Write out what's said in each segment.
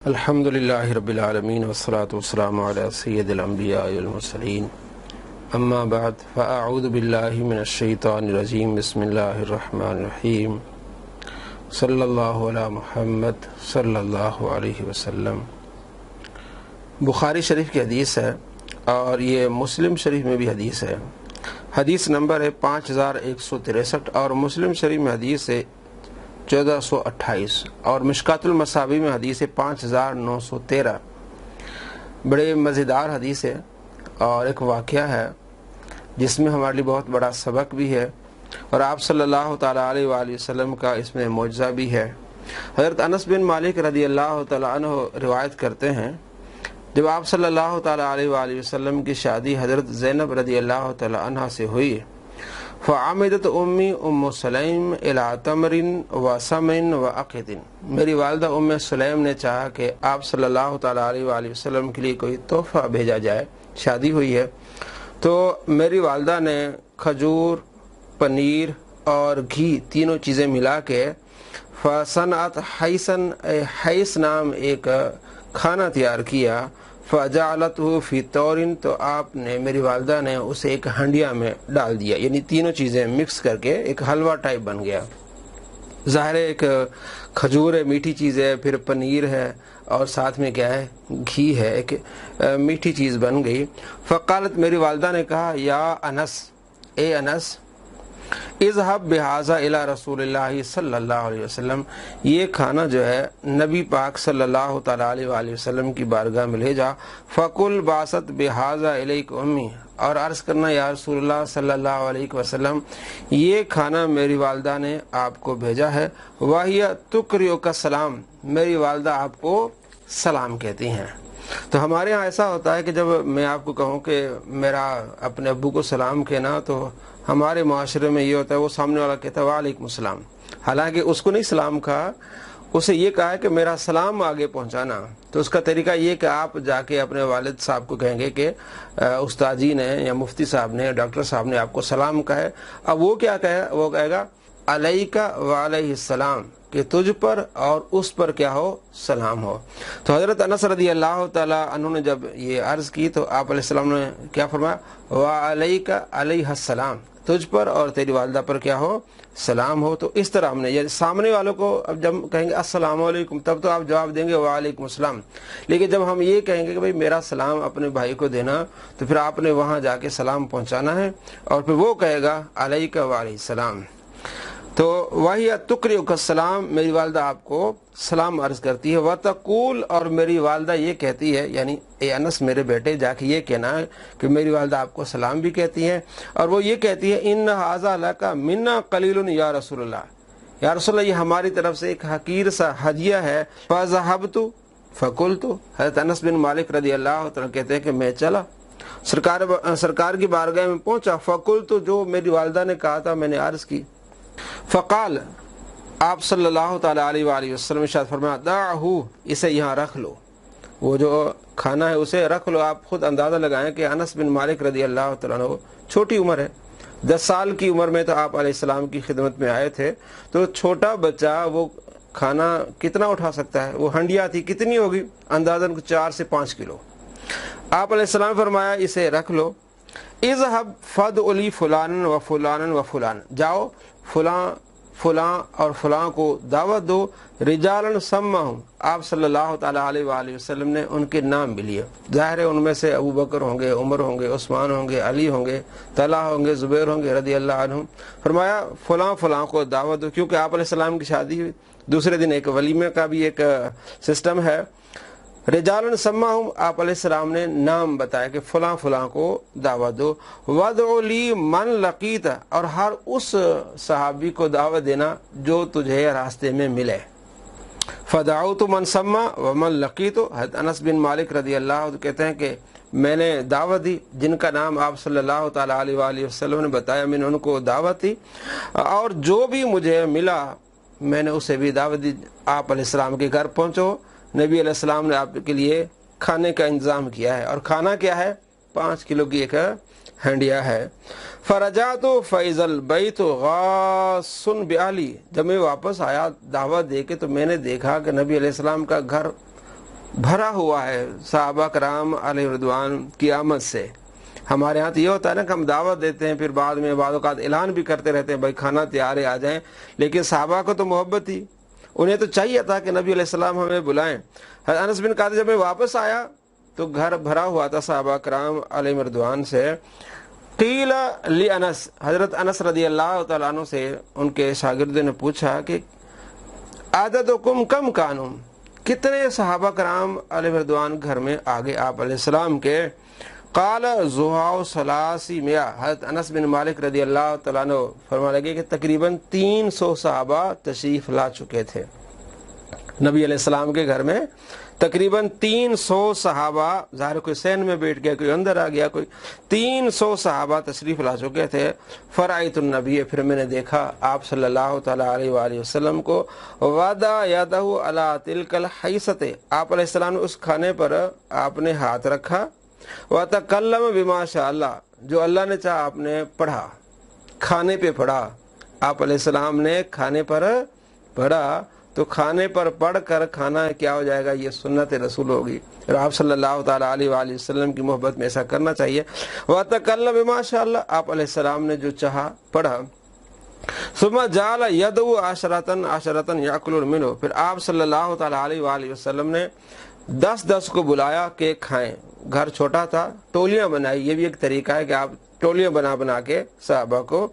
الحمدللہ رب العالمین والصلاة والسلام علی سید الانبیاء والمرسلین اما بعد فاعوذ باللہ من الشیطان الرجیم بسم اللہ الرحمن الرحیم صلی اللہ علی محمد صلی اللہ علیہ وسلم۔ بخاری شریف کی حدیث ہے اور یہ مسلم شریف میں بھی حدیث ہے۔ حدیث نمبر ہے 5163 اور مسلم شریف میں حدیث ہے 1428 اور مشکات المصابیح میں حدیث ہے 5913۔ بڑے مزیدار حدیث ہے اور ایک واقعہ ہے جس میں ہمارے لیے بہت بڑا سبق بھی ہے اور آپ صلی اللہ تعالیٰ علیہ وآلہ وسلم کا اس میں معجزہ بھی ہے۔ حضرت انس بن مالک رضی اللہ تعالیٰ عنہ روایت کرتے ہیں، جب آپ صلی اللہ تعالیٰ علیہ وآلہ وسلم کی شادی حضرت زینب رضی اللہ تعالیٰ عنہ سے ہوئی، فعمدت امی ام سلیم الی تمر و سمن و عقد، میری والدہ ام سلیم نے چاہا کہ آپ صلی اللہ تعالیٰ علیہ وآلہ وسلم کے لیے کوئی تحفہ بھیجا جائے، شادی ہوئی ہے تو میری والدہ نے کھجور، پنیر اور گھی تینوں چیزیں ملا کے فصنعت حیسن، حیس نام ایک کھانا تیار کیا، فجعلته فی طور، تو آپ نے میری والدہ نے اسے ایک ہنڈیا میں ڈال دیا، یعنی تینوں چیزیں مکس کر کے ایک حلوہ ٹائپ بن گیا۔ ظاہر ہے ایک کھجور ہے، میٹھی چیز ہے، پھر پنیر ہے اور ساتھ میں کیا ہے، گھی ہے، ایک میٹھی چیز بن گئی۔ فقالت، میری والدہ نے کہا، یا انس، اے انس، اذهب بهذا الى رسول اللہ صلی اللہ علیہ وسلم، یہ کھانا جو ہے نبی پاک صلی اللہ تعالیٰ علیہ وآلہ وسلم کی بارگاہ میں لے جا، فقل باست بهذا الیک امی، اور عرض کرنا، یا رسول اللہ صلی اللہ علیہ وسلم، یہ کھانا میری والدہ نے آپ کو بھیجا ہے، وَهِيَ تُقْرِئُكَ السلام، میری والدہ آپ کو سلام کہتی ہیں۔ تو ہمارے ہاں ایسا ہوتا ہے کہ جب میں آپ کو کہوں کہ میرا اپنے ابو کو سلام کہنا، تو ہمارے معاشرے میں یہ ہوتا ہے وہ سامنے والا کہتا ہے وعلیکم السلام، حالانکہ اس کو نہیں سلام کہا، اسے یہ کہا ہے کہ میرا سلام آگے پہنچانا۔ تو اس کا طریقہ یہ کہ آپ جا کے اپنے والد صاحب کو کہیں گے کہ استاد جی نے یا مفتی صاحب نے، ڈاکٹر صاحب نے آپ کو سلام کہا ہے۔ اب وہ کیا کہے، وہ کہے گا علیکہ وعلیہ السلام، کہ تجھ پر اور اس پر کیا ہو، سلام ہو۔ تو حضرت انس رضی اللہ تعالیٰ عنہ نے جب یہ عرض کی تو آپ علیہ السلام نے کیا فرمایا، وعلیکہ علیہ السلام، تجھ پر اور تیری والدہ پر کیا ہو، سلام ہو۔ تو اس طرح ہم نے، یعنی سامنے والوں کو اب جب کہیں گے السلام علیکم، تب تو آپ جواب دیں گے وعلیکم السلام، لیکن جب ہم یہ کہیں گے کہ بھئی میرا سلام اپنے بھائی کو دینا، تو پھر آپ نے وہاں جا کے سلام پہنچانا ہے، اور پھر وہ کہے گا علیکہ وعلیہ السلام۔ تو وہی تقرئک السلام، میری والدہ آپ کو سلام عرض کرتی ہے، وتقول، اور میری والدہ یہ کہتی ہے، یعنی اے انس میرے بیٹے جا کے یہ کہنا ہے کہ میری والدہ آپ کو سلام بھی کہتی ہیں، اور وہ یہ کہتی ہے ان ھذا لک منا قلیل یا رسول اللہ، یا رسول اللہ یہ ہماری طرف سے ایک حقیر سا ہدیہ ہے۔ فذهبت فقلت، حضرت انس بن مالک رضی اللہ تعالیٰ کہتے ہیں کہ میں چلا سرکار کی بارگاہ میں پہنچا، فقلت، جو میری والدہ نے کہا تھا میں نے عرض کی، فقال، آپ صلی اللہ تعالیٰ علیہ وآلہ وسلم ارشاد فرمایا، دعہ، اسے یہاں رکھ لو، وہ جو کھانا ہے اسے رکھ لو۔ آپ خود اندازہ لگائیں کہ انس بن مالک رضی اللہ تعالیٰ عنہ چھوٹی عمر ہے، 10 سال کی عمر میں تو آپ علیہ السلام کی خدمت میں آئے تھے، تو چھوٹا بچہ وہ کھانا کتنا اٹھا سکتا ہے، وہ ہنڈیا تھی، کتنی ہوگی، اندازاً 4 سے 5 کلو۔ آپ علیہ السلام فرمایا اسے رکھ لو، اذهب فادع لی فلانا و فلانا و فلان، جاؤ فلاں فلاں اور فلاں کو دعوت دو، رجالا سماہم، آپ صلی اللہ تعالیٰ علیہ وآلہ وسلم نے ان کے نام بھی لیے، ظاہر ہے ان میں سے ابو بکر ہوں گے، عمر ہوں گے، عثمان ہوں گے، علی ہوں گے، طلحہ ہوں گے، زبیر ہوں گے رضی اللہ عنہم۔ فرمایا فلاں فلاں کو دعوت دو، کیونکہ آپ علیہ السلام کی شادی ہوئی، دوسرے دن ایک ولیمے کا بھی ایک سسٹم ہے۔ رجالن سماہم، آپ علیہ السلام نے نام بتایا کہ فلاں فلاں کو دعوت دو، وادع لی من لقیت، اور ہر اس صحابی کو دعوت دینا جو تجھے راستے میں ملے۔ فدعوت من سما ومن لقیت، حضرت انس بن مالک رضی اللہ عنہ کہتے ہیں کہ میں نے دعوت دی، جن کا نام آپ صلی اللہ تعالیٰ علیہ وآلہ وسلم نے بتایا میں نے ان کو دعوت دی، اور جو بھی مجھے ملا میں نے اسے بھی دعوت دی۔ آپ علیہ السلام کے گھر پہنچو، نبی علیہ السلام نے آپ کے لیے کھانے کا انتظام کیا ہے، اور کھانا کیا ہے، 5 کلو کی ایک ہنڈیا ہے۔ فرجعت فاذا البیت غاص بأہلی، جب میں واپس آیا دعوت دے کے تو میں نے دیکھا کہ نبی علیہ السلام کا گھر بھرا ہوا ہے صحابہ کرام علیہ رضوان کی آمد سے۔ ہمارے ہاں تو یہ ہوتا ہے نا کہ ہم دعوت دیتے ہیں، پھر بعد میں بعض اوقات اعلان بھی کرتے رہتے ہیں بھائی کھانا تیار ہے آ جائیں، لیکن صحابہ کو تو محبت تھی، انہیں تو چاہیے تھا کہ نبی علیہ السلام ہمیں بلائیں۔ حضرت انس بن قادر جب میں واپس آیا تو گھر بھرا ہوا تھا صحابہ کرام علیہ رضوان سے۔ قیل لانس، حضرت انس رضی اللہ تعالیٰ عنہ سے ان کے شاگردوں نے پوچھا کہ عددکم کم کانم، کتنے صحابہ کرام علیہ رضوان گھر میں آگے آپ علیہ السلام کے؟ قال زحاء ثلاثی مئہ، حضرت انس بن مالک رضی اللہ تعالیٰ عنہ فرمانے لگے کہ تقریباً 300 صحابہ تشریف لا چکے تھے نبی علیہ السلام کے گھر میں۔ تقریباً 300 صحابہ، ظاہر کوئی سین میں بیٹھ گیا، کوئی اندر آ گیا، کوئی 300 صحابہ تشریف لا چکے تھے۔ فرأیت النبی، پھر میں نے دیکھا آپ صلی اللہ تعالیٰ علیہ وآلہ وسلم کو، وضع یدہ علی تلک الحیصۃ، آپ علیہ السلام نے اس کھانے پر آپ نے ہاتھ رکھا، وتکلم بما شاء اللہ، جو اللہ نے چاہا آپ نے پڑھا، کھانے پہ پڑھا، آپ علیہ السلام نے کھانے پر پڑھا، تو کھانے پر پڑھ کر کھانا کیا ہو جائے گا؟ یہ سنت رسول ہوگی، اور آپ صلی اللہ تعالیٰ علیہ وآلہ وسلم کی محبت میں ایسا کرنا چاہیے۔ وتکلم بما شاء اللہ، آپ علیہ السلام نے جو چاہا پڑھا۔ ثم جعل یدعو عشرۃ یاکلون منہ، پھر آپ صلی اللہ تعالیٰ علیہ وآلہ وسلم نے 10 کو بلایا کہ کھائیں۔ گھر چھوٹا تھا، ٹولیاں بنائی، یہ بھی ایک طریقہ ہے کہ آپ ٹولیاں بنا کے صحابہ کو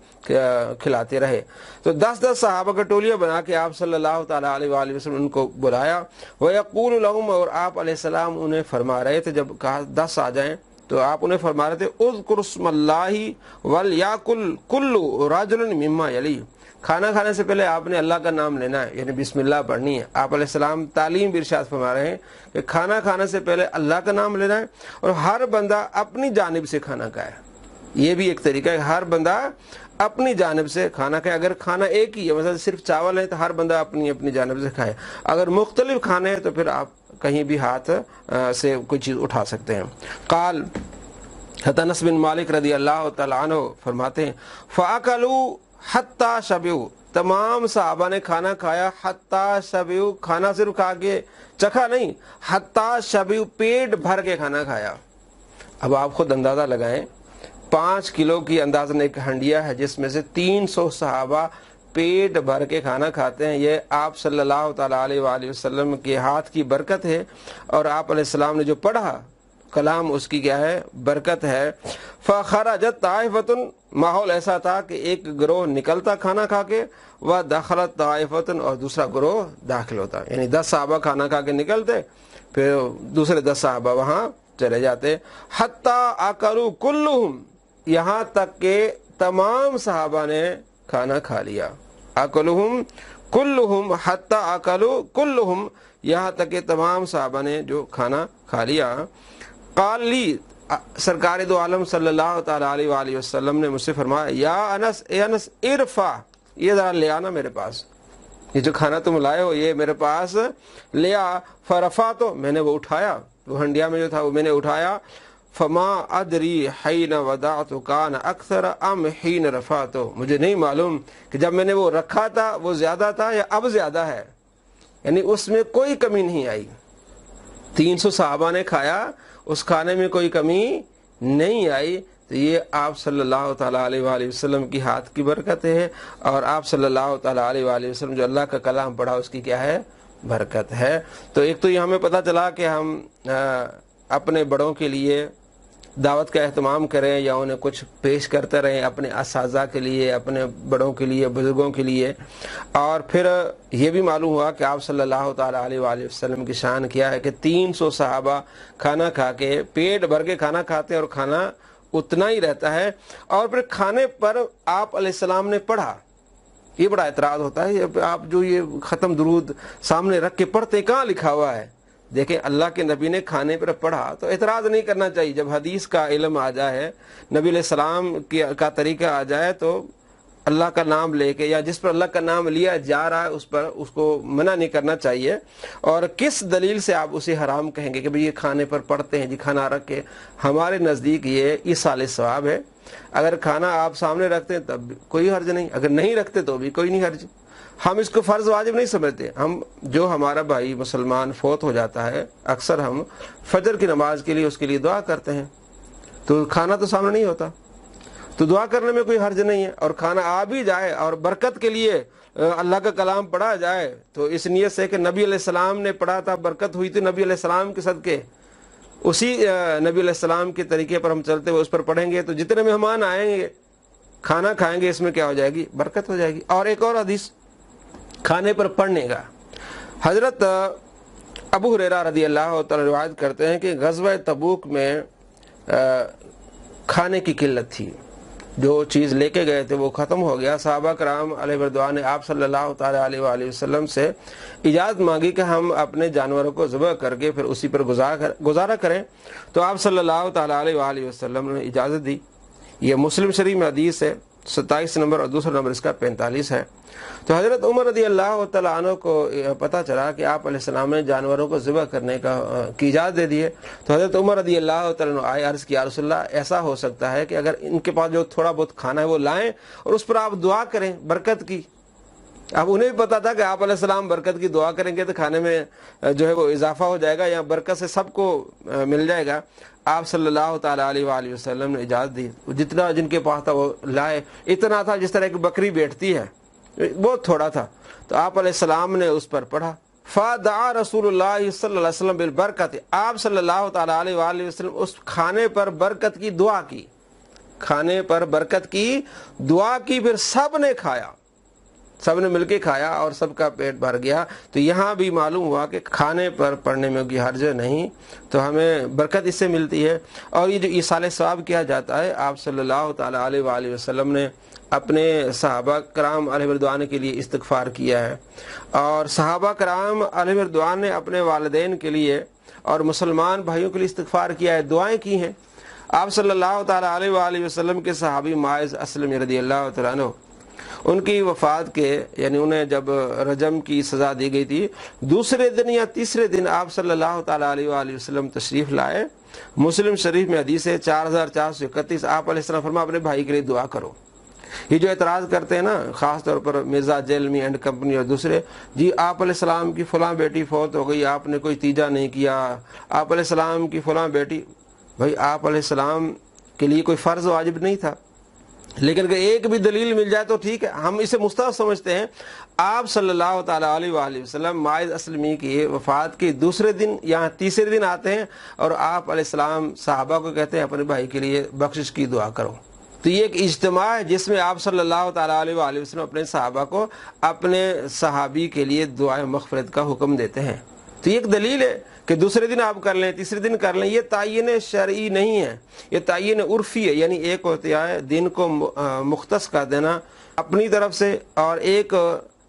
کھلاتے رہے۔ تو 10 صحابہ کو ٹولیاں بنا کے آپ صلی اللہ تعالیٰ علیہ وآلہ وسلم ان کو بلایا۔ وَيَقُولُ لَهُمْ، اور آپ علیہ السلام انہیں فرما رہے تھے، جب کہا 10 آ جائیں تو آپ انہیں فرما رہے تھے اذکروا اسم اللہ وَلْيَأْكُلْ كُلُّ رَجُلٍ مِّمَّا يَلِيهِ، کھانا کھانے سے پہلے آپ نے اللہ کا نام لینا ہے، یعنی بسم اللہ پڑھنی ہے۔ آپ علیہ السلام تعلیم بھی ارشاد فرما رہے ہیں کہ کھانا کھانے سے پہلے اللہ کا نام لینا ہے، اور ہر بندہ اپنی جانب سے کھانا کھائے۔ یہ بھی ایک طریقہ ہے، ہر بندہ اپنی جانب سے کھانا کھائے۔ اگر کھانا ایک ہی ہے، مثلا صرف چاول ہے، تو ہر بندہ اپنی جانب سے کھائے۔ اگر مختلف کھانے ہیں تو پھر آپ کہیں بھی ہاتھ سے کوئی چیز اٹھا سکتے ہیں۔ قال، حضرت انس بن مالک رضی اللہ تعالیٰ عنہ فرماتے ہیں فَأَكَلُوا حَتَّى شَبِعُوا، تمام صحابہ نے کھانا کھایا، حتیٰ شبعوا، کھانا صرف کھا کے چکھا نہیں، حتیٰ شبعوا، پیٹ بھر کے کھانا کھایا۔ اب آپ خود اندازہ لگائیں، 5 کلو کی اندازاً ایک ہنڈیا ہے جس میں سے 300 صحابہ پیٹ بھر کے کھانا کھاتے ہیں۔ یہ آپ صلی اللہ تعالیٰ علیہ وآلہ وسلم کے ہاتھ کی برکت ہے، اور آپ علیہ السلام نے جو پڑھا کلام اس کی کیا ہے؟ برکت ہے۔ فخرجت طائفۃ، ماحول ایسا تھا کہ ایک گروہ نکلتا کھانا کھا کے، ودخلت طائفۃ، اور دوسرا گروہ داخل ہوتا، یعنی 10 صحابہ کھانا کھا کے نکلتے، پھر دوسرے 10 صحابہ وہاں چلے جاتے۔ حتیٰ اکلوا کلہم، یہاں تک کہ تمام صحابہ نے کھانا کھا لیا۔ اکلہم کلہم حتیٰ اکلوا کلہم، یہاں تک کہ تمام صحابہ نے جو کھانا کھا لیا۔ قال لی، سرکار دو عالم صلی اللہ تعالیٰ علیہ وآلہ وسلم نے مجھ سے فرمایا یا انس، اے انس، ارفع، یہ ذرا لے آنا میرے پاس، یہ جو کھانا تم لائے ہو یہ میرے پاس لے آ۔ فرفع، تو میں نے وہ اٹھایا، وہ ہنڈیا میں جو تھا وہ میں نے اٹھایا۔ فما ادری حین وضعت کان اکثر ام حین رفعت، مجھے نہیں معلوم کہ جب میں نے وہ رکھا تھا وہ زیادہ تھا یا اب زیادہ ہے، یعنی اس میں کوئی کمی نہیں آئی۔ 300 صحابہ نے کھایا، اس کھانے میں کوئی کمی نہیں آئی۔ تو یہ آپ صلی اللہ تعالیٰ علیہ وآلہ وسلم کی ہاتھ کی برکت ہے، اور آپ صلی اللہ تعالیٰ علیہ وآلہ وسلم جو اللہ کا کلام پڑھا اس کی کیا ہے؟ برکت ہے۔ تو ایک تو یہ ہمیں پتہ چلا کہ ہم اپنے بڑوں کے لیے دعوت کا اہتمام کریں یا انہیں کچھ پیش کرتے رہیں، اپنے اساتذہ کے لیے، اپنے بڑوں کے لیے، بزرگوں کے لیے۔ اور پھر یہ بھی معلوم ہوا کہ آپ صلی اللہ تعالیٰ علیہ وآلہ وسلم کی شان کیا ہے کہ 300 صحابہ کھانا کھا کے پیٹ بھر کے کھانا کھاتے ہیں، اور کھانا اتنا ہی رہتا ہے۔ اور پھر کھانے پر آپ علیہ السلام نے پڑھا، یہ بڑا اعتراض ہوتا ہے، آپ جو یہ ختم درود سامنے رکھ کے پڑھتے، کہاں لکھا ہوا ہے؟ دیکھیں، اللہ کے نبی نے کھانے پر پڑھا تو اعتراض نہیں کرنا چاہیے۔ جب حدیث کا علم آ جائے، نبی علیہ السلام کا طریقہ آ جائے، تو اللہ کا نام لے کے یا جس پر اللہ کا نام لیا جا رہا ہے اس پر اس کو منع نہیں کرنا چاہیے۔ اور کس دلیل سے آپ اسے حرام کہیں گے کہ بھئی یہ کھانے پر پڑھتے ہیں جی، کھانا رکھ کے؟ ہمارے نزدیک یہ ایصال ثواب ہے۔ اگر کھانا آپ سامنے رکھتے ہیں تب کوئی حرج نہیں، اگر نہیں رکھتے تو بھی کوئی نہیں حرج۔ ہم اس کو فرض واجب نہیں سمجھتے. ہم جو ہمارا بھائی مسلمان فوت ہو جاتا ہے اکثر ہم فجر کی نماز کے لیے اس کے لیے دعا کرتے ہیں, تو کھانا تو سامنے نہیں ہوتا, تو دعا کرنے میں کوئی حرج نہیں ہے. اور کھانا آ بھی جائے اور برکت کے لیے اللہ کا کلام پڑھا جائے تو اس نیت سے کہ نبی علیہ السلام نے پڑھا تھا, برکت ہوئی تھی نبی علیہ السلام کے صدقے, اسی نبی علیہ السلام کے طریقے پر ہم چلتے ہوئے اس پر پڑھیں گے تو جتنے مہمان آئیں گے کھانا کھائیں گے اس میں کیا ہو جائے گی, برکت ہو جائے گی. اور ایک اور حدیث کھانے پر پڑھنے کا, حضرت ابو ہریرہ رضی اللہ تعالی روایت کرتے ہیں کہ غزوہ تبوک میں کھانے کی قلت تھی, جو چیز لے کے گئے تھے وہ ختم ہو گیا. صحابہ کرام علیہ رضوان نے آپ صلی اللہ تعالی علیہ وآلہ وسلم سے اجازت مانگی کہ ہم اپنے جانوروں کو ذبح کر کے پھر اسی پر گزارا کریں, تو آپ صلی اللہ تعالی علیہ وآلہ وسلم نے اجازت دی. یہ مسلم شریف میں حدیث ہے 27 نمبر اور دوسرا نمبر اس کا 45 ہے. تو حضرت عمر رضی اللہ تعالیٰ عنہ کو پتہ چلا کہ آپ علیہ السلام نے جانوروں کو ذبح کرنے کی اجازت دے دی ہے, تو حضرت عمر رضی اللہ تعالیٰ عنہ آئے, عرض کیا رسول اللہ ایسا ہو سکتا ہے کہ اگر ان کے پاس جو تھوڑا بہت کھانا ہے وہ لائیں اور اس پر آپ دعا کریں برکت کی. اب انہیں بھی پتا تھا کہ آپ علیہ السلام برکت کی دعا کریں گے تو کھانے میں جو ہے وہ اضافہ ہو جائے گا یا برکت سے سب کو مل جائے گا. آپ صلی اللہ تعالیٰ علیہ وآلہ وسلم نے اجازت دی, جتنا جن کے پاس تھا وہ لائے. اتنا تھا جس طرح ایک بکری بیٹھتی ہے, بہت تھوڑا تھا. تو آپ علیہ السلام نے اس پر پڑھا فدعا رسول اللہ صلی اللہ علیہ وسلم بالبرکت, آپ صلی اللہ تعالیٰ علیہ وآلہ وسلم اس کھانے پر برکت کی دعا کی, کھانے پر برکت کی دعا کی, پھر سب نے کھایا, سب نے مل کے کھایا اور سب کا پیٹ بھر گیا. تو یہاں بھی معلوم ہوا کہ کھانے پر پڑھنے میں کوئی حرج نہیں, تو ہمیں برکت اس سے ملتی ہے. اور یہ جو ایصال ثواب کیا جاتا ہے, آپ صلی اللہ تعالیٰ علیہ وآلہ وسلم نے اپنے صحابہ کرام علیہ رضوان کے لیے استغفار کیا ہے, اور صحابہ کرام علیہ رضوان نے اپنے والدین کے لیے اور مسلمان بھائیوں کے لیے استغفار کیا ہے, دعائیں کی ہیں. آپ صلی اللہ تعالیٰ علیہ وآلہ وسلم کے صحابی ماعز اسلمی رضی اللہ تعالیٰ عنہ, ان کی وفات کے یعنی انہیں جب رجم کی سزا دی گئی تھی, دوسرے دن یا تیسرے دن آپ صلی اللہ تعالیٰ علیہ وآلہ وسلم تشریف لائے. مسلم شریف میں حدیث ہے 4431, آپ علیہ السلام فرمایا اپنے بھائی کے لیے دعا کرو. یہ جو اعتراض کرتے ہیں نا خاص طور پر مرزا جیلمی اینڈ کمپنی اور دوسرے, جی آپ علیہ السلام کی فلاں بیٹی فوت ہو گئی, آپ نے کوئی تیجا نہیں کیا, آپ علیہ السلام کی فلاں بیٹی, بھائی آپ علیہ السلام کے لیے کوئی فرض واجب نہیں تھا, لیکن اگر ایک بھی دلیل مل جائے تو ٹھیک ہے, ہم اسے مستحب سمجھتے ہیں. آپ صلی اللہ تعالیٰ علیہ وآلہ وسلم ماعز اسلمی کی وفات کے دوسرے دن یا تیسرے دن آتے ہیں اور آپ علیہ السلام صحابہ کو کہتے ہیں اپنے بھائی کے لیے بخشش کی دعا کرو. تو یہ ایک اجتماع ہے جس میں آپ صلی اللہ تعالیٰ علیہ وآلہ وسلم اپنے صحابہ کو اپنے صحابی کے لیے دعائے مغفرت کا حکم دیتے ہیں. تو یہ ایک دلیل ہے کہ دوسرے دن آپ کر لیں, تیسرے دن کر لیں, یہ تعین شرعی نہیں ہے, یہ تعین عرفی ہے. یعنی ایک ہوتا ہے دن کو مختص کر دینا اپنی طرف سے, اور ایک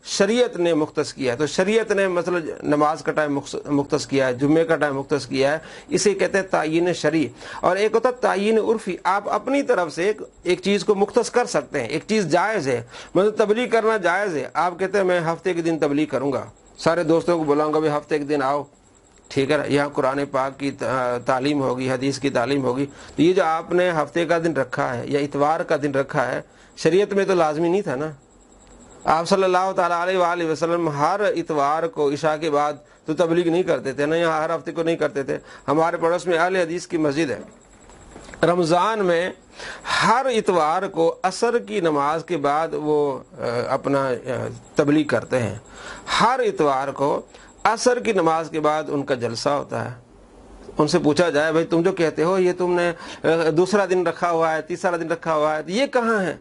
شریعت نے مختص کیا ہے. تو شریعت نے مثلا نماز کا ٹائم مختص کیا ہے, جمعے کا ٹائم مختص کیا ہے, اسے کہتے ہیں تعین شرعی. اور ایک ہوتا ہے تعین عرفی, آپ اپنی طرف سے ایک چیز کو مختص کر سکتے ہیں, ایک چیز جائز ہے, مطلب تبلیغ کرنا جائز ہے. آپ کہتے ہیں میں ہفتے کے دن تبلیغ کروں گا, سارے دوستوں کو بلاؤں گا بھی ہفتے کے دن آؤ, ٹھیک ہے, یہاں قرآن پاک کی تعلیم ہوگی, حدیث کی تعلیم ہوگی. تو یہ جو آپ نے ہفتے کا دن رکھا ہے یا اتوار کا دن رکھا ہے, شریعت میں تو لازمی نہیں تھا نا. آپ صلی اللہ تعالیٰ علیہ وآلہ وسلم ہر اتوار کو عشاء کے بعد تو تبلیغ نہیں کرتے تھے نا, یہاں ہر ہفتے کو نہیں کرتے تھے. ہمارے پڑوس میں اہل حدیث کی مسجد ہے, رمضان میں ہر اتوار کو عصر کی نماز کے بعد وہ اپنا تبلیغ کرتے ہیں. ہر اتوار کو عصر کی نماز کے بعد ان کا جلسہ ہوتا ہے. ان سے پوچھا جائے بھائی تم جو کہتے ہو یہ تم نے دوسرا دن رکھا ہوا ہے, تیسرا دن رکھا ہوا ہے, یہ کہاں ہے؟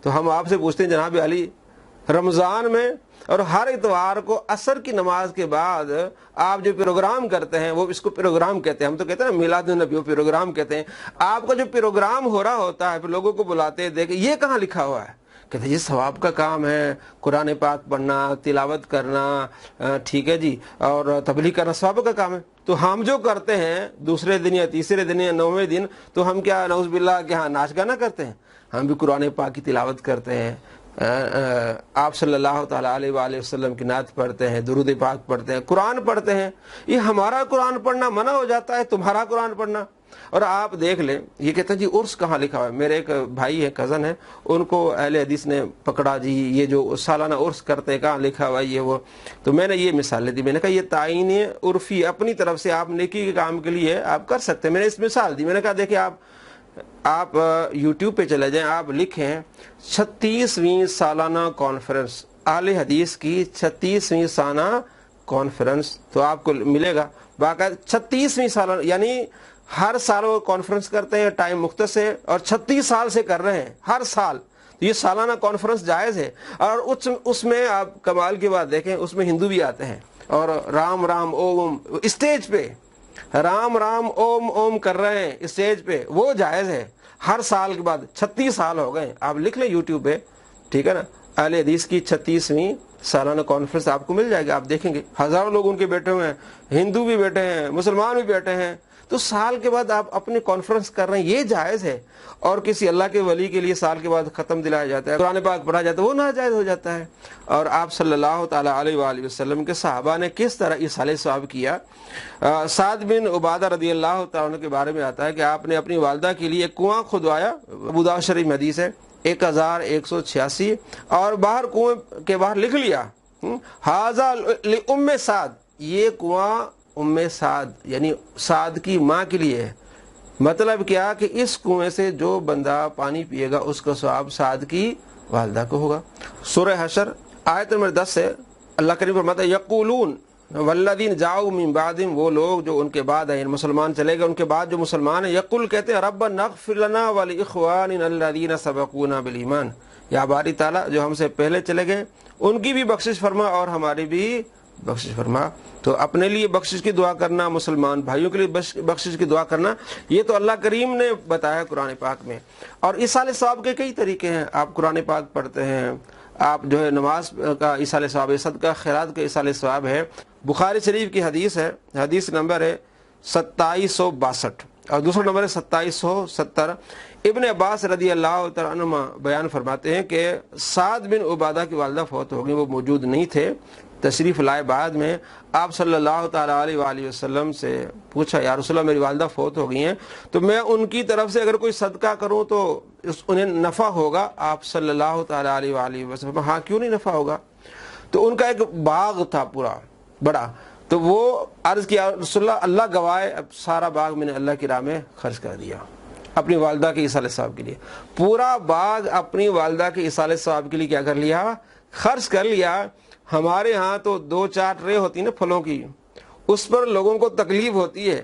تو ہم آپ سے پوچھتے ہیں جناب علی, رمضان میں اور ہر اتوار کو عصر کی نماز کے بعد آپ جو پروگرام کرتے ہیں وہ اس کو پروگرام کہتے ہیں. ہم تو کہتے ہیں میلاد النبی, وہ پروگرام کہتے ہیں. آپ کا جو پروگرام ہو رہا ہوتا ہے پھر لوگوں کو بلاتے ہیں, دیکھیں یہ کہاں لکھا ہوا ہے؟ کہتے ہیں یہ ثواب کا کام ہے, قرآن پاک پڑھنا, تلاوت کرنا, ٹھیک ہے جی, اور تبلیغ کرنا ثواب کا کام ہے. تو ہم جو کرتے ہیں دوسرے دن یا تیسرے دن یا 9ویں دن, تو ہم کیا نعوذ باللہ کہ ہاں ناچ گانا کرتے ہیں؟ ہم بھی قرآن پاک کی تلاوت کرتے ہیں, آپ صلی اللہ تعالیٰ علیہ وآلہ وسلم کی نعت پڑھتے ہیں, درود پاک پڑھتے ہیں, قرآن پڑھتے ہیں. یہ ہمارا قرآن پڑھنا منع ہو جاتا ہے, تمہارا قرآن پڑھنا. اور آپ دیکھ لیں یہ کہتے ہیں جی عرس کہاں لکھا ہوا ہے. میرے ایک بھائی ہے کزن ہے, ان کو اہل حدیث نے پکڑا جی یہ جو سالانہ عرس کرتے ہیں کہاں لکھا ہوا ہے یہ وہ. تو میں نے یہ مثال دی, میں نے کہا یہ تعین عرفی اپنی طرف سے آپ نیکی کے کام کے لیے آپ کر سکتے ہیں. میں نے اس مثال دی, میں نے کہا دیکھیں آپ یوٹیوب پہ چلے جائیں, آپ لکھیں 36ویں سالانہ کانفرنس, اہل حدیث کی 36ویں سالانہ کانفرنس, تو آپ کو ملے گا باقاعدہ 36ویں سالانہ, یعنی ہر سال وہ کانفرنس کرتے ہیں, ٹائم مختصر ہے, اور 36 سال سے کر رہے ہیں ہر سال. یہ سالانہ کانفرنس جائز ہے. اور اس میں آپ کمال کی بات دیکھیں, اس میں ہندو بھی آتے ہیں اور رام رام اوم اسٹیج پہ رام رام اوم اوم کر رہے ہیں اسٹیج پہ, وہ جائز ہے ہر سال کے بعد. 36 سال ہو گئے, آپ لکھ لیں یوٹیوب پہ, ٹھیک ہے نا, اہل حدیث کی 36ویں سالانہ کانفرنس آپ کو مل جائے گا. آپ دیکھیں گے ہزاروں لوگ ان کے بیٹھے ہوئے ہیں, ہندو بھی بیٹھے ہیں, مسلمان بھی بیٹھے ہیں. تو سال کے بعد آپ اپنی کانفرنس کر رہے ہیں, یہ جائز ہے. اور کسی اللہ کے ولی کے لیے سال کے بعد ختم دلایا جاتا ہے, قرآن پاک پڑھا جاتا ہے, وہ ناجائز ہو جاتا ہے. اور آپ صلی اللہ تعالی علیہ وآلہ وسلم کے صحابہ نے کس طرح ایصال ثواب کیا. سعد بن عبادہ رضی اللہ تعالیٰ عنہ کے بارے میں آتا ہے کہ آپ نے اپنی والدہ کے لیے ایک کنواں کھدوایا, ابو داؤد شریف میں حدیث ہے 1186, اور باہر کنویں کے باہر لکھ لیا ھذا لأم سعد, یہ کنواں ام سعد یعنی سعد کی ماں کے لیے ہے. مطلب کیا کہ اس کنویں سے جو بندہ پانی پیے گا اس کا ثواب سعد کی والدہ کو ہوگا. سورہ حشر آیت نمبر 10 سے اللہ کریم فرماتا ہے یقولون والذین جاؤوا من بعدہم, وہ لوگ جو ان کے بعد ہیں, مسلمان چلے گئے ان کے بعد جو مسلمان ہیں, یقول کہتے ہیں ربنا اغفر لنا ولاخواننا الذین سبقونا بالایمان, یا باری تعالیٰ جو ہم سے پہلے چلے گئے ان کی بھی بخشش فرما اور ہماری بھی بخشش فرما. تو اپنے لیے بخشش کی دعا کرنا, مسلمان بھائیوں کے لیے بخشش کی دعا کرنا, یہ تو اللہ کریم نے بتایا قرآن پاک میں. اور ایصال ثواب کے کئی طریقے ہیں. آپ قرآن پاک پڑھتے ہیں, آپ جو ہے نماز کا ایصال ثواب ہے, صدقہ خیرات کا ایصال ثواب ہے. بخاری شریف کی حدیث ہے, حدیث نمبر ہے 2762 اور دوسرا نمبر ہے 2770. ابن عباس رضی اللہ تعالیٰ عنہ بیان فرماتے ہیں کہ سعد بن عبادہ کی والدہ فوت ہو گئی, وہ موجود نہیں تھے, تشریف لائے بعد میں. آپ صلی اللہ تعالیٰ علیہ وآلہ وسلم سے پوچھا یا رسول اللہ میری والدہ فوت ہو گئی ہیں, تو میں ان کی طرف سے اگر کوئی صدقہ کروں تو انہیں نفع ہوگا. آپ صلی اللہ تعالیٰ علیہ وآلہ وسلم ہاں کیوں نہیں نفع ہوگا. تو ان کا ایک باغ تھا پورا بڑا, تو وہ عرض کیا رسول اللہ گواہ اب سارا باغ میں نے اللہ کی راہ میں خرچ کر دیا اپنی والدہ کے ایصال ثواب کے لیے. پورا باغ اپنی والدہ کے ایصال ثواب کے لیے کیا کر لیا, خرچ کر لیا. ہمارے ہاں تو 2-4 ٹرے ہوتی نا پھلوں کی, اس پر لوگوں کو تکلیف ہوتی ہے.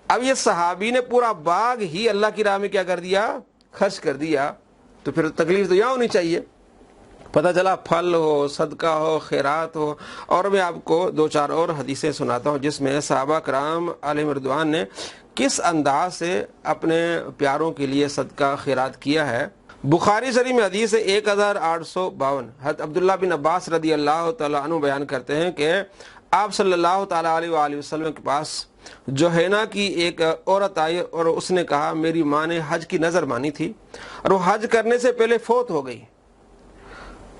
اب یہ صحابی نے پورا باغ ہی اللہ کی راہ میں کیا کر دیا, خرچ کر دیا, تو پھر تکلیف تو یہاں ہونی چاہیے. پتہ چلا پھل ہو, صدقہ ہو, خیرات ہو. اور میں آپ کو 2-4 اور حدیثیں سناتا ہوں جس میں صحابہ کرام علیہم رضوان نے کس انداز سے اپنے پیاروں کے لیے صدقہ خیرات کیا ہے. بخاری شریف میں حدیث ہے 1852. حضرت عبداللہ بن عباس رضی اللہ تعالیٰ عنہ بیان کرتے ہیں کہ آپ صلی اللہ تعالیٰ علیہ وآلہ وسلم کے پاس جوہینا کی ایک عورت آئی اور اس نے کہا میری ماں نے حج کی نظر مانی تھی اور وہ حج کرنے سے پہلے فوت ہو گئی,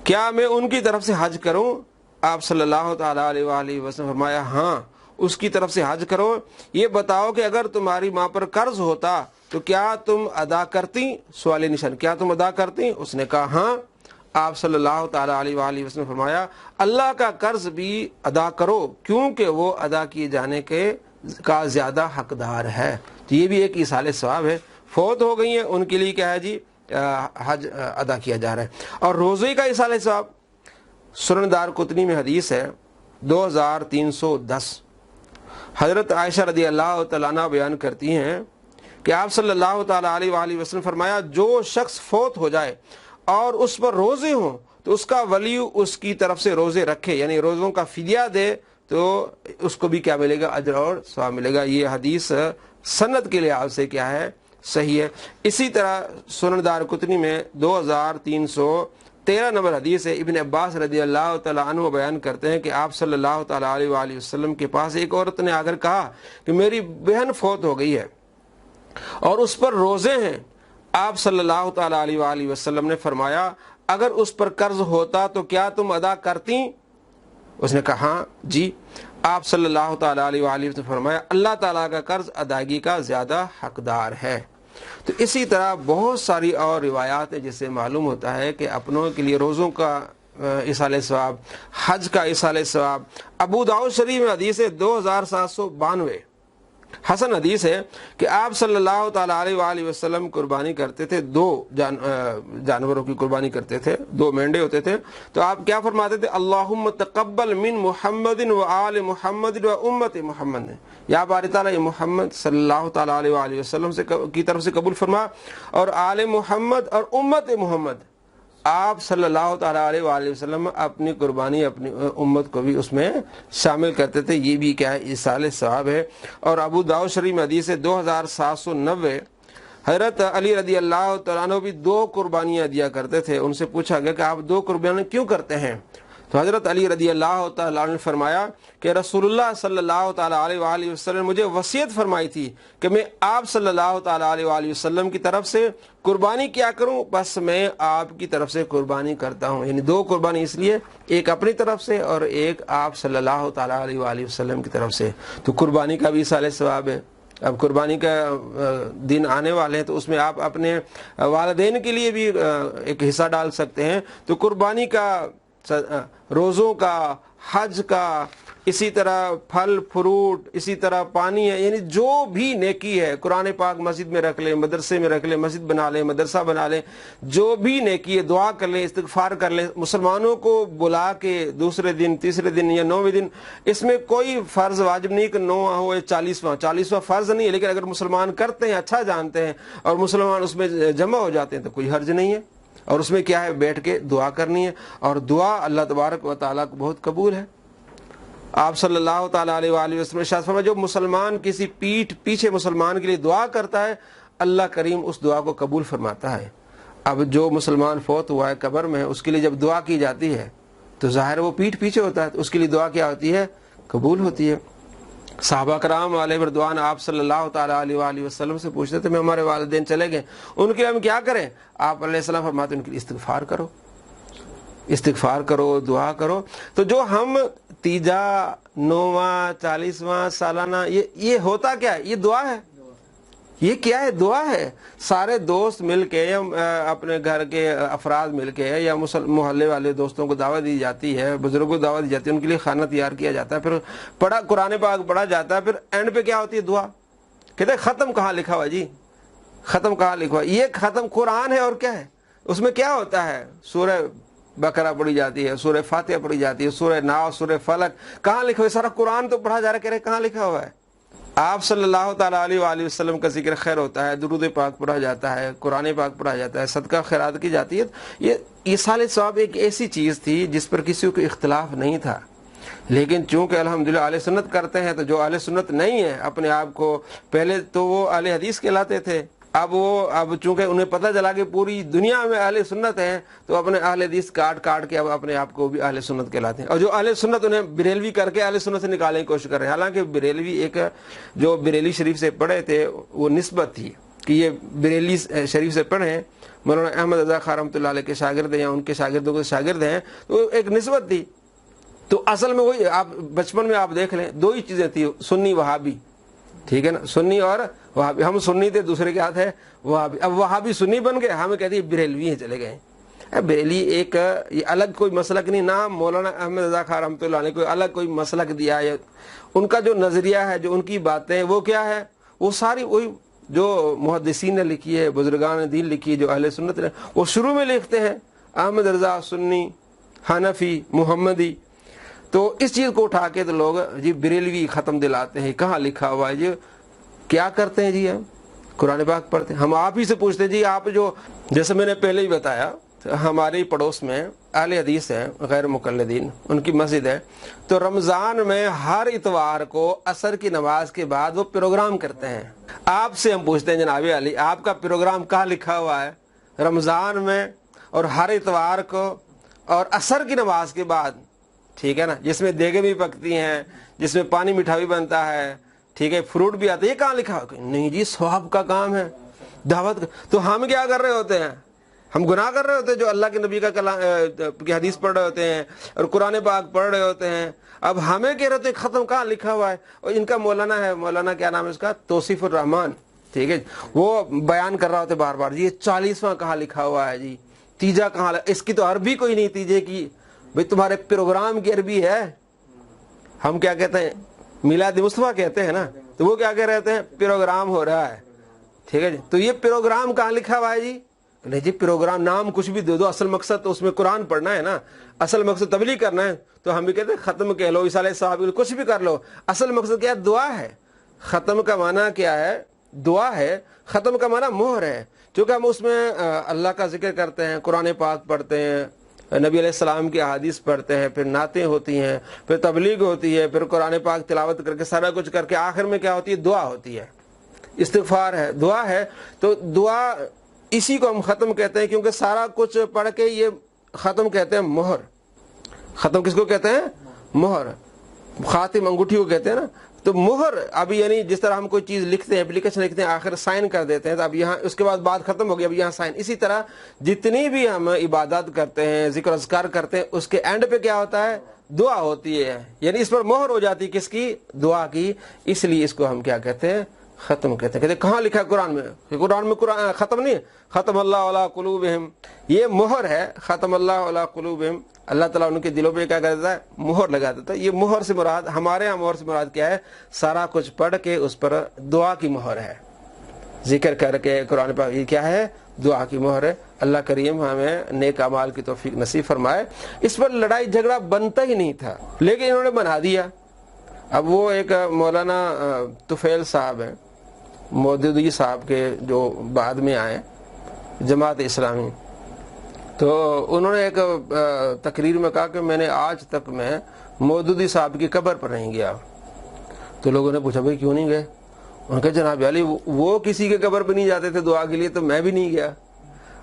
کیا میں ان کی طرف سے حج کروں. آپ صلی اللہ تعالیٰ علیہ وآلہ وسلم فرمایا ہاں اس کی طرف سے حج کرو. یہ بتاؤ کہ اگر تمہاری ماں پر قرض ہوتا تو کیا تم ادا کرتی, سوال نشان, کیا تم ادا کرتی. اس نے کہا ہاں. آپ صلی اللہ تعالیٰ علیہ وآلہ وسلم فرمایا اللہ کا قرض بھی ادا کرو کیونکہ وہ ادا کیے جانے کا زیادہ حقدار ہے. تو یہ بھی ایک ایصال ثواب ہے. فوت ہو گئی ہیں ان کے لیے کیا ہے جی, حج ادا کیا جا رہا ہے. اور روزے کا ایصال ثواب سنن دارقطنی میں حدیث ہے 2310. حضرت عائشہ رضی اللہ تعالیٰ عنہ بیان کرتی ہیں کہ آپ صلی اللہ تعالیٰ علیہ وآلہ وسلم فرمایا جو شخص فوت ہو جائے اور اس پر روزے ہوں تو اس کا ولی اس کی طرف سے روزے رکھے, یعنی روزوں کا فدیہ دے, تو اس کو بھی کیا ملے گا, اجر اور ثواب ملے گا. یہ حدیث سند کے لحاظ سے کیا ہے, صحیح ہے. اسی طرح سنن دارقطنی میں 2313 نمبر حدیث ہے. ابن عباس رضی اللہ تعالیٰ عنہ بیان کرتے ہیں کہ آپ صلی اللہ تعالیٰ علیہ وآلہ وسلم کے پاس ایک عورت نے آ کر کہا کہ میری بہن فوت ہو گئی ہے اور اس پر روزے ہیں. آپ صلی اللہ تعالیٰ علیہ وآلہ وسلم نے فرمایا اگر اس پر قرض ہوتا تو کیا تم ادا کرتی. اس نے کہا ہاں جی. آپ صلی اللہ تعالیٰ علیہ وآلہ وسلم نے فرمایا اللہ تعالیٰ کا قرض ادائیگی کا زیادہ حقدار ہے۔ تو اسی طرح بہت ساری اور روایات ہیں جس سے معلوم ہوتا ہے کہ اپنوں کے لیے روزوں کا ایصال ثواب، حج کا ایصال ثواب۔ ابو داؤد شریف میں حدیث ہے 2792 حسن حدیث ہے کہ آپ صلی اللہ تعالیٰ علیہ وآلہ وسلم قربانی کرتے تھے، دو جانوروں کی قربانی کرتے تھے، دو مینڈے ہوتے تھے، تو آپ کیا فرماتے تھے؟ اللہم تقبل من محمد و آل محمد و امت محمد، یا باری تعالیٰ یہ محمد صلی اللہ تعالیٰ علیہ وآلہ وسلم کی طرف سے قبول فرما، اور آل محمد اور امت محمد، آپ صلی اللہ تعالیٰ علیہ وآلہ وسلم اپنی قربانی اپنی امت کو بھی اس میں شامل کرتے تھے۔ یہ بھی کیا ہے؟ ایصال ثواب ہے۔ اور ابو داؤد شریف میں حدیث ہے 2790 حضرت علی رضی اللہ تعالیٰ عنہ بھی 2 قربانیاں دیا کرتے تھے۔ ان سے پوچھا گیا کہ آپ 2 قربانیاں کیوں کرتے ہیں؟ تو حضرت علی رضی اللہ تعالیٰ عنہ نے فرمایا کہ رسول اللہ صلی اللہ تعالیٰ علیہ وآلہ وسلم نے مجھے وصیت فرمائی تھی کہ میں آپ صلی اللہ تعالیٰ علیہ وآلہ وسلم کی طرف سے قربانی کیا کروں، بس میں آپ کی طرف سے قربانی کرتا ہوں۔ یعنی 2 قربانی اس لیے، ایک اپنی طرف سے اور ایک آپ صلی اللہ تعالیٰ علیہ وآلہ وسلم کی طرف سے۔ تو قربانی کا بھی ایصال ثواب ہے۔ اب قربانی کا دن آنے والے ہیں تو اس میں آپ اپنے والدین کے لیے بھی ایک حصہ ڈال سکتے ہیں۔ تو قربانی کا، روزوں کا، حج کا، اسی طرح پھل فروٹ، اسی طرح پانی ہے، یعنی جو بھی نیکی ہے، قرآن پاک مسجد میں رکھ لیں، مدرسے میں رکھ لیں، مسجد بنا لیں، مدرسہ بنا لیں، جو بھی نیکی ہے دعا کر لیں، استغفار کر لیں، مسلمانوں کو بلا کے دوسرے دن، تیسرے دن یا 9ویں دن، اس میں کوئی فرض واجب نہیں کہ 9 ہو 40واں فرض نہیں ہے، لیکن اگر مسلمان کرتے ہیں، اچھا جانتے ہیں اور مسلمان اس میں جمع ہو جاتے ہیں تو کوئی حرج نہیں ہے۔ اور اس میں کیا ہے؟ بیٹھ کے دعا کرنی ہے، اور دعا اللہ تبارک و تعالیٰ کو بہت قبول ہے۔ آپ صلی اللہ تعالیٰ علیہ وآلہ وسلم ارشاد فرمایا جو مسلمان کسی پیچھے مسلمان کے لیے دعا کرتا ہے اللہ کریم اس دعا کو قبول فرماتا ہے۔ اب جو مسلمان فوت ہوا ہے قبر میں، اس کے لیے جب دعا کی جاتی ہے تو ظاہر وہ پیچھے ہوتا ہے، تو اس کے لیے دعا کیا ہوتی ہے؟ قبول ہوتی ہے۔ صحابہ کرام علیہ رضوان آپ صلی اللہ تعالیٰ علیہ وآلہ وسلم سے پوچھتے تھے میں ہمارے والدین چلے گئے، ان کے لیے ہم کیا کریں؟ آپ علیہ السلام فرماتے ان کے لیے استغفار کرو، استغفار کرو، دعا کرو۔ تو جو ہم 3، 9، 40واں سالانہ، یہ ہوتا کیا ہے؟ یہ دعا ہے۔ یہ کیا ہے؟ دعا ہے۔ سارے دوست مل کے یا اپنے گھر کے افراد مل کے یا محلے والے دوستوں کو دعوت دی جاتی ہے، بزرگوں کو دعوت دی جاتی ہے، ان کے لیے کھانا تیار کیا جاتا ہے، پھر قرآن پاک پڑھا جاتا ہے، پھر اینڈ پہ کیا ہوتی ہے؟ دعا۔ کہتے ہیں ختم کہاں لکھا ہوا جی؟ ختم کہاں لکھا ہوا؟ یہ ختم قرآن ہے، اور کیا ہے اس میں؟ کیا ہوتا ہے؟ سورہ بقرہ پڑھی جاتی ہے، سورہ فاتحہ پڑھی جاتی ہے، سورہ ناس، سورہ فلق، کہاں لکھا ہوا ہے؟ سارا قرآن تو پڑھا جا رہا ہے، کہہ رہے کہاں لکھا ہوا ہے؟ آپ صلی اللہ تعالیٰ علیہ وآلہ وسلم کا ذکر خیر ہوتا ہے، درود پاک پڑھا جاتا ہے، قرآن پاک پڑھا جاتا ہے، صدقہ خیرات کی جاتی ہے۔ یہ ایصال ثواب ایک ایسی چیز تھی جس پر کسی کو اختلاف نہیں تھا، لیکن چونکہ الحمدللہ اہل سنت کرتے ہیں، تو جو اہل سنت نہیں ہے اپنے آپ کو، پہلے تو وہ اہل حدیث کہلاتے تھے، اب چونکہ انہیں پتہ چلا کہ پوری دنیا میں اہل سنت ہیں، تو اپنے اہل حدیث کاٹ کے اب اپنے آپ کو بھی اہل سنت کہلاتے ہیں، اور جو اہل سنت انہیں بریلوی کر کے اہل سنت سے نکالنے کی کوشش کر رہے ہیں۔ حالانکہ بریلوی ایک جو بریلی شریف سے پڑھے تھے وہ نسبت تھی کہ یہ بریلی شریف سے پڑھے، مولانا احمد رضا خان رحمۃ اللہ علیہ کے شاگرد ہیں یا ان کے شاگردوں کے شاگرد ہیں، تو ایک نسبت تھی۔ تو اصل میں وہی آپ بچپن میں آپ دیکھ لیں 2 ہی چیزیں تھیں، سنی وہابی، ٹھیک ہے نا، سنی اور وہابی۔ ہم سنی تھے، دوسرے کے ہاتھ ہے وہابی۔ اب وہابی سنی بن گئے، ہمیں کہتے ہیں بریلوی ہیں، چلے گئے۔ بریلی ایک یہ الگ کوئی مسلک نہیں، نہ مولانا احمد رضا خان رحمۃ اللہ علیہ کوئی الگ کوئی مسلک دیا ہے۔ ان کا جو نظریہ ہے، جو ان کی باتیں، وہ کیا ہے؟ وہ ساری وہی جو محدثین نے لکھی ہے، بزرگان دین لکھی ہے، جو اہل سنت نے، وہ شروع میں لکھتے ہیں احمد رضا سنی، حنفی، محمدی۔ تو اس چیز کو اٹھا کے تو لوگ جی بریلوی ختم دلاتے ہیں، کہاں لکھا ہوا ہے؟ جی کیا کرتے ہیں جی؟ ہم قرآن پاک پڑھتے ہیں۔ ہم آپ ہی سے پوچھتے ہیں جی، آپ جو جیسے میں نے پہلے ہی بتایا، ہمارے پڑوس میں اہل حدیث ہیں، غیر مقلدین، ان کی مسجد ہے، تو رمضان میں ہر اتوار کو عصر کی نماز کے بعد وہ پروگرام کرتے ہیں۔ آپ سے ہم پوچھتے ہیں جناب علی، آپ کا پروگرام کہاں لکھا ہوا ہے؟ رمضان میں اور ہر اتوار کو اور عصر کی نماز کے بعد، ٹھیک ہے نا، جس میں دیگیں بھی پکتی ہیں، جس میں پانی میٹھا بھی بنتا ہے، ٹھیک ہے، فروٹ بھی آتا ہے، یہ کہاں لکھا ہوا؟ نہیں جی ثواب کا کام ہے، دعوت کا۔ تو ہم کیا کر رہے ہوتے ہیں؟ ہم گناہ کر رہے ہوتے ہیں جو اللہ کے نبی کا کی حدیث پڑھ رہے ہوتے ہیں اور قرآن پاک پڑھ رہے ہوتے ہیں. اب ہمیں کہہ رہے ہوتے ہیں ختم کہاں لکھا ہوا ہے. اور ان کا مولانا ہے, مولانا کیا نام ہے اس کا, توصیف الرحمان, ٹھیک ہے, وہ بیان کر رہا ہوتے بار بار جی یہ 40واں کہاں لکھا ہوا ہے, جی تیجا کہاں, اس کی تو عربی کوئی نہیں تیجے کی. بھئی تمہارے پروگرام کی عربی ہے. ہم کیا کہتے ہیں, میلاد مصطفیٰ کہتے ہیں نا, تو وہ کیا کہہ رہے ہوتے ہیں, پروگرام ہو رہا ہے. ٹھیک ہے جی, تو یہ پروگرام کہاں لکھا ہوا ہے جی؟ نہیں جی پروگرام نام کچھ بھی دے دو, اصل مقصد تو اس میں قرآن پڑھنا ہے نا, اصل مقصد تبلیغ کرنا ہے. تو ہم بھی کہتے ہیں ختم کہہ لو, عیسیٰ علیہ السلام کچھ بھی کر لو, اصل مقصد کیا ہے, دعا ہے. ختم کا معنی کیا ہے, دعا ہے. ختم کا معنی مہر ہے. چونکہ ہم اس میں اللہ کا ذکر کرتے ہیں, قرآن پاک پڑھتے ہیں, نبی علیہ السلام کی احادیث پڑھتے ہیں, پھر نعتیں ہوتی ہیں, پھر تبلیغ ہوتی ہے, پھر قرآن پاک تلاوت کر کے سارا کچھ کر کے آخر میں کیا ہوتی ہے, دعا ہوتی ہے, استغفار ہے, دعا ہے. تو دعا اسی کو ہم ختم کہتے ہیں, کیونکہ سارا کچھ پڑھ کے یہ ختم کہتے ہیں مہر. ختم کس کو کہتے ہیں, مہر. خاتم انگوٹھی کو کہتے ہیں نا. تو مہر ابھی یعنی جس طرح ہم کوئی چیز لکھتے ہیں, اپلیکیشن لکھتے ہیں, آخر سائن کر دیتے ہیں, تو اب یہاں اس کے بعد بات ختم ہو گئی, اب یہاں سائن. اسی طرح جتنی بھی ہم عبادات کرتے ہیں, ذکر اذکار کرتے ہیں, اس کے اینڈ پہ کیا ہوتا ہے, دعا ہوتی ہے. یعنی اس پر مہر ہو جاتی ہے, کس کی, دعا کی. اس لیے اس کو ہم کیا کہتے ہیں, ختم کہتے ہیں. کہتے ہیں کہاں لکھا ہے قرآن میں, قرآن میں قرآن ختم نہیں, ختم اللہ علی قلوبہم, یہ مہر ہے. ختم اللہ علی قلوبہم, اللہ تعالیٰ ان کے دلوں پہ کیا کر دیتا ہے, مہر لگا دیتا ہے. یہ مہر سے مراد, ہمارے یہاں مہر سے مراد کیا ہے, سارا کچھ پڑھ کے اس پر دعا کی مہر ہے, ذکر کر کے قرآن پاک, یہ کیا ہے, دعا کی مہر ہے. اللہ کریم ہمیں نیک اعمال کی توفیق نصیب فرمائے. اس پر لڑائی جھگڑا بنتا ہی نہیں تھا, لیکن انہوں نے بنا دیا. اب وہ ایک مولانا طفیل صاحب ہیں, مودودی صاحب کے جو بعد میں آئے جماعت اسلامی, تو انہوں نے ایک تقریر میں کہا کہ میں نے آج تک میں مودودی صاحب کی قبر پر نہیں گیا. تو لوگوں نے پوچھا بھائی کیوں نہیں گئے؟ ان کے جناب علی وہ کسی کے قبر پہ نہیں جاتے تھے دعا کے لیے, تو میں بھی نہیں گیا.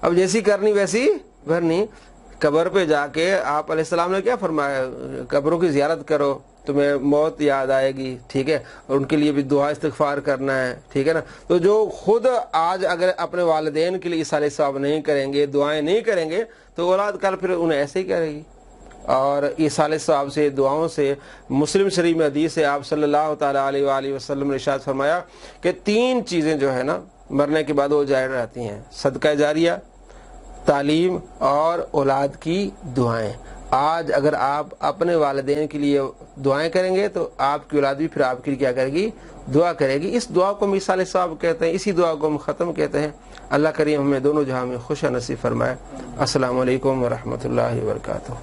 اب جیسی کرنی ویسی بھرنی. قبر پہ جا کے آپ علیہ السلام نے کیا فرمایا, قبروں کی زیارت کرو, تمہیں موت یاد آئے گی, ٹھیک ہے, اور ان کے لیے بھی دعا استغفار کرنا ہے, ٹھیک ہے نا. تو جو خود آج اگر اپنے والدین کے لیے اصالہ ثواب نہیں کریں گے, دعائیں نہیں کریں گے, تو اولاد کل پھر انہیں ایسے ہی کرے گی. اور اصالہ ثواب سے, دعاؤں سے, مسلم شریف میں حدیث ہے, آپ صلی اللہ تعالیٰ علیہ وآلہ وسلم نے ارشاد فرمایا کہ 3 چیزیں جو ہے نا مرنے کے بعد وہ جاری رہتی ہیں, صدقہ جاریہ, تعلیم اور اولاد کی دعائیں. آج اگر آپ اپنے والدین کے لیے دعائیں کریں گے تو آپ کی اولاد بھی پھر آپ کے لیے کیا کرے گی, دعا کرے گی. اس دعا کو ہم اصالہ ثواب کہتے ہیں, اسی دعا کو ہم ختم کہتے ہیں. اللہ کریم ہمیں دونوں جہاں میں خوش نصیب فرمائے. السلام علیکم ورحمۃ اللہ وبرکاتہ.